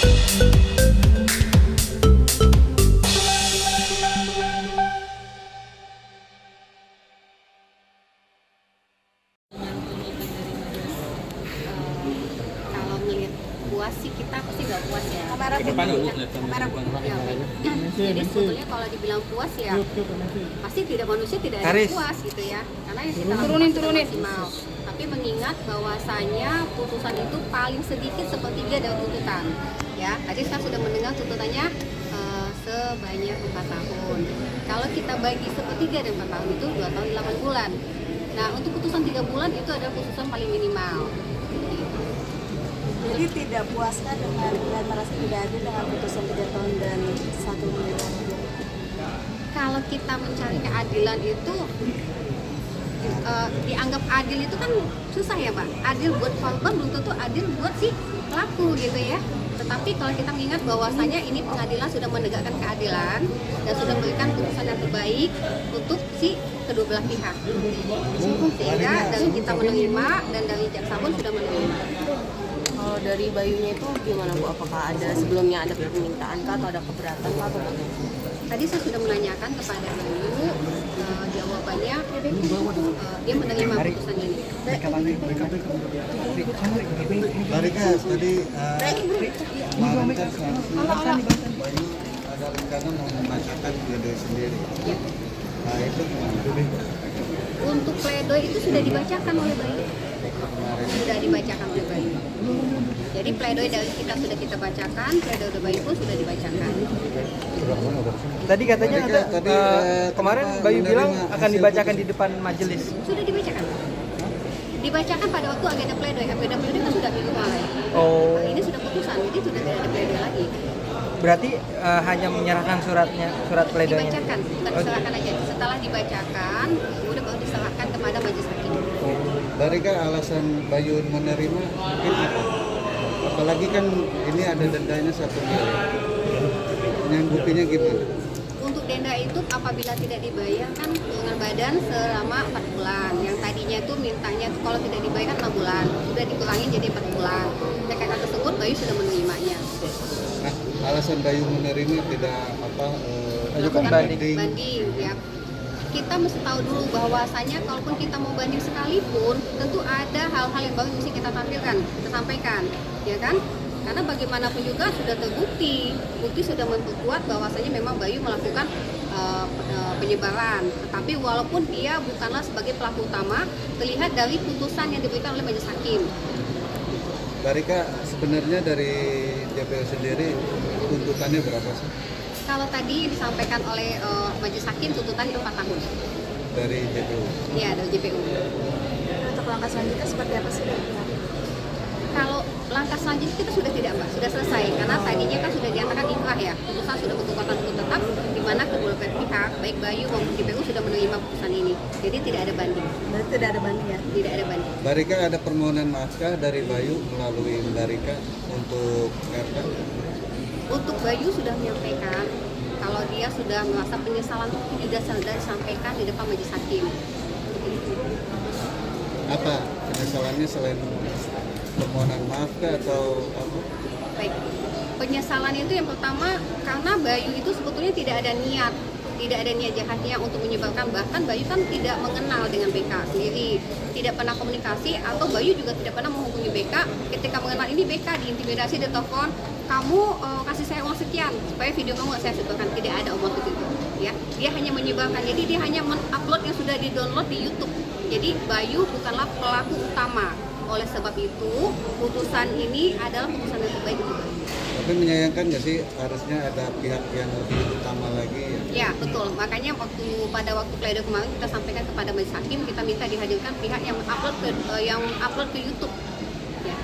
Kalau melihat puas sih kita pasti nggak puas ya. Kamera Ya, jadi sebetulnya kalau dibilang puas ya pasti manusia tidak ada yang puas gitu ya, karena yang kita lakukan sudah maksimal. Tapi mengingat bahwasanya putusan itu paling sedikit sepertiga dari tuntutan ya. Tadi saya sudah mendengar tuntutannya sebanyak 4 tahun. Kalau kita bagi sepertiga dari 4 tahun itu 2 tahun 8 bulan. Nah, untuk putusan 3 bulan itu adalah putusan paling minimal. Jadi tidak puaskah dengan dan merasa tidak adil dengan putusan 3 tahun dan 1 bulan? Kalau kita mencari keadilan itu dianggap adil itu kan susah ya Pak. Adil buat korban belum tentu adil buat si pelaku gitu ya. Tetapi kalau kita mengingat bahwasanya ini pengadilan sudah menegakkan keadilan dan sudah memberikan putusan yang terbaik untuk si kedua belah pihak, sehingga dari kita menerima dan dari jaksa pun sudah menerima. Kalau dari Bayunya itu gimana Bu? Apakah ada sebelumnya ada permintaan kah atau ada keberatan kah atau bagaimana? Tadi saya sudah menanyakan kepada Bayu, jawabannya dia menerima putusan ini. Barika tadi kemarin kan Bayu ada rencana mau membacakan pledoi sendiri. Ya. Nah itu gimana? Untuk pledoi itu sudah dibacakan oleh Bayu. Kemarin Sudah dibacakan oleh Bayu. Jadi pledoi dari kita sudah kita bacakan, pledoi dari Bayu pun sudah dibacakan. Tadi katanya kemarin Bayu bilang akan dibacakan di depan majelis. Sudah dibacakan. Dibacakan pada waktu agenda pledoi. Agenda pledoi kan sudah minggu malam. Oh. Ini sudah putusan, jadi sudah tidak ada pledoi lagi. Berarti hanya menyerahkan surat pledoinya. Dibacakan, bukan diserahkan aja. Setelah dibacakan, kemudian baru diserahkan kepada majelis hakim. Barika alasan Bayu menerima mungkin apa? Apalagi kan ini ada dendanya 1 miliar. Nyanggupinya gimana? Untuk denda itu apabila tidak dibayar kan dengan badan selama 4 bulan. Yang tadinya itu mintanya itu kalau tidak dibayar kan 6 bulan. Sudah dikurangi jadi 4 bulan. Dengan kata tersebut Bayu sudah menerimanya. Nah, alasan Bayu menerima tidak Ajukan banding ya. Kita mesti tahu dulu bahwasanya kalaupun kita mau banding sekalipun tentu ada hal-hal yang baru mesti kita tampilkan, kita sampaikan, ya kan? Karena bagaimanapun juga sudah terbukti, bukti sudah memperkuat bahwasanya memang Bayu melakukan penyebaran. Tetapi walaupun dia bukanlah sebagai pelaku utama, terlihat dari putusan yang diberikan oleh majelis hakim. Barika sebenarnya dari JPU sendiri tuntutannya berapa sih? Kalau tadi disampaikan oleh majelis hakim tuntutan itu 4 tahun. Dari JPU? Iya, dari JPU. Untuk langkah selanjutnya seperti apa sih? Kalau langkah selanjutnya kita sudah tidak Mbak, sudah selesai karena tadinya kan sudah dinyatakan inkrah ya, putusan sudah berkekuatan hukum tetap di mana kedua pihak baik Bayu maupun JPU sudah menerima putusan ini. Jadi tidak ada banding. Berarti tidak ada banding ya? Tidak ada banding. Barika ada permohonan maafkah dari Bayu melalui Barika untuk RK? Untuk Bayu sudah menyampaikan kalau dia sudah merasa penyesalan itu juga sudah disampaikan di depan majelis hakim. Apa penyesalannya selain permohonan maaf kah atau apa? Baik, penyesalan itu yang pertama karena Bayu itu sebetulnya tidak ada niat jahatnya untuk menyebarkan, bahkan Bayu kan tidak mengenal dengan BK sendiri, tidak pernah komunikasi atau Bayu juga tidak pernah menghubungi BK ketika mengenal ini BK diintimidasi, ditelepon, kamu kasih saya uang sekian supaya video kamu saya sebarkan, tidak ada omong itu ya. Dia hanya menyebarkan, jadi dia hanya mengupload yang sudah di-download di YouTube. Jadi Bayu bukanlah pelaku utama. Oleh sebab itu, putusan ini adalah putusan yang terbaik untuk Bayu. Tapi menyayangkan nggak sih harusnya ada pihak yang lebih utama lagi ya? Ya betul, makanya pada waktu pledoi kemarin kita sampaikan kepada majelis hakim, kita minta dihadirkan pihak yang upload ke YouTube. Ya,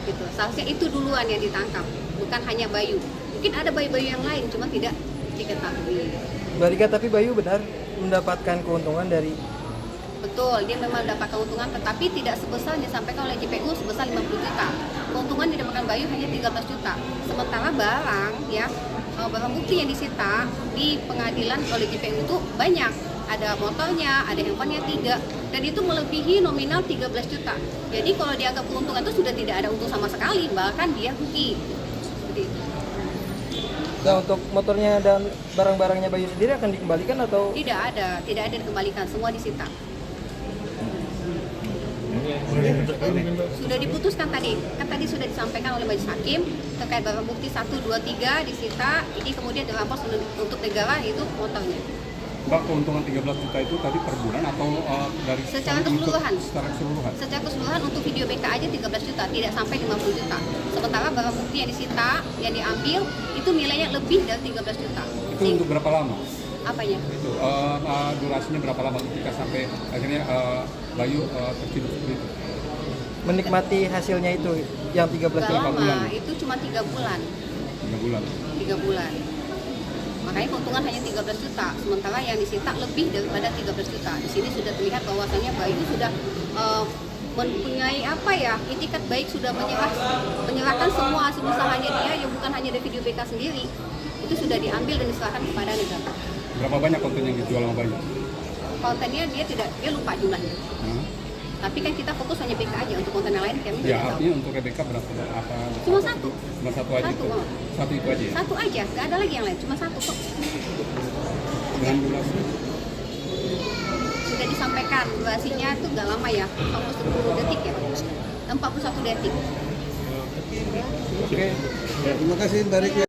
gitu. Seharusnya itu duluan yang ditangkap, bukan hanya Bayu. Mungkin ada Bayu-Bayu yang lain, cuma tidak diketahui. Barika, tapi Bayu benar mendapatkan keuntungan dari. Betul, dia memang dapat keuntungan, tetapi tidak sebesar yang disampaikan oleh JPU sebesar 50 juta. Keuntungan didapatkan Bayu hanya 13 juta. Sementara barang bukti yang disita di pengadilan oleh JPU itu banyak. Ada motornya, ada handphonenya 3, dan itu melebihi nominal 13 juta. Jadi kalau dianggap keuntungan itu sudah tidak ada untung sama sekali, bahkan dia rugi. Seperti itu. Nah, untuk motornya dan barang-barangnya Bayu sendiri akan dikembalikan atau Tidak ada dikembalikan, semua disita. Sudah diputuskan tadi, kan tadi sudah disampaikan oleh majelis hakim terkait barang bukti 1, 2, 3 disita, ini kemudian dirampas untuk negara itu motornya. Mbak, keuntungan 13 juta itu tadi per bulan atau dari Secara keseluruhan. Secara keseluruhan. Secara keseluruhan untuk video BK aja 13 juta, tidak sampai 50 juta. Sementara barang bukti yang disita, yang diambil itu nilainya lebih dari 13 juta. Itu untuk berapa lama? Apanya? Itu durasinya berapa lama ketika sampai akhirnya Bayu tertidur seperti itu? menikmati hasilnya itu yang 13 Gak juta? lama, itu cuma 3 bulan. 3 bulan. 3 bulan. Makanya keuntungan hanya 13 juta, sementara yang disita lebih daripada 13 juta. Di sini sudah terlihat bahwasannya Bayu sudah mempunyai itikat baik, sudah menyerahkan semua hasil usahanya dia, yang bukan hanya dari video BK sendiri, itu sudah diambil dan diserahkan kepada negara. Berapa banyak konten yang dijual sama Bayu? Kontennya dia lupa jumlahnya. Tapi kan kita fokus hanya BK aja, untuk konten yang lain kami Ya, tidak tahu. artinya untuk Rebecca berapa? Apa? Cuma satu. Cuma satu aja Satu, itu. oh. Satu itu aja ya. Satu aja, nggak ada lagi yang lain, cuma satu kok. Dengan durasi. Sudah disampaikan durasinya itu nggak lama ya, 41 detik ya, 41 detik. Ya, terima kasih Mbak Riki.